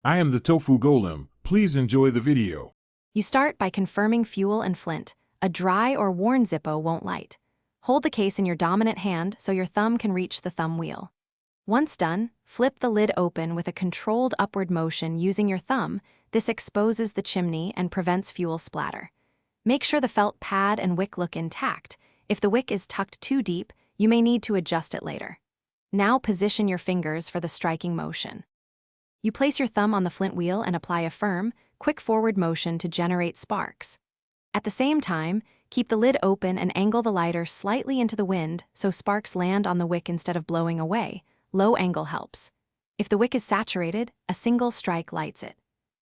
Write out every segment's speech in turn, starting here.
I am the tofu golem. Please enjoy the video. You start by confirming fuel and flint. A dry or worn Zippo won't light. Hold the case in your dominant hand so your thumb can reach the thumb wheel. Once done, flip the lid open with a controlled upward motion using your thumb. This exposes the chimney and prevents fuel splatter. Make sure the felt pad and wick look intact. If the wick is tucked too deep, you may need to adjust it later. Now position your fingers for the striking motion. You place your thumb on the flint wheel and apply a firm, quick forward motion to generate sparks. At the same time, keep the lid open and angle the lighter slightly into the wind so sparks land on the wick instead of blowing away. Low angle helps. If the wick is saturated, a single strike lights it.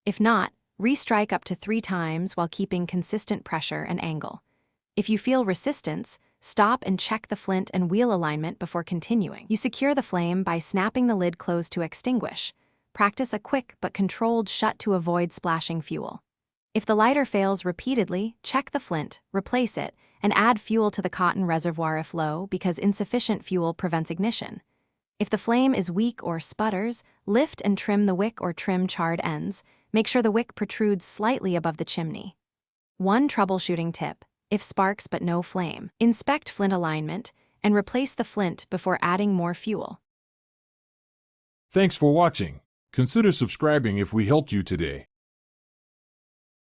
If not, re-strike up to 3 times while keeping consistent pressure and angle. If you feel resistance, stop and check the flint and wheel alignment before continuing. You secure the flame by snapping the lid closed to extinguish. Practice a quick but controlled shut to avoid splashing fuel. If the lighter fails repeatedly, check the flint, replace it, and add fuel to the cotton reservoir if low because insufficient fuel prevents ignition. If the flame is weak or sputters, lift and trim the wick or trim charred ends. Make sure the wick protrudes slightly above the chimney. One troubleshooting tip: if sparks but no flame, inspect flint alignment and replace the flint before adding more fuel. Thanks for watching. Consider subscribing if we helped you today.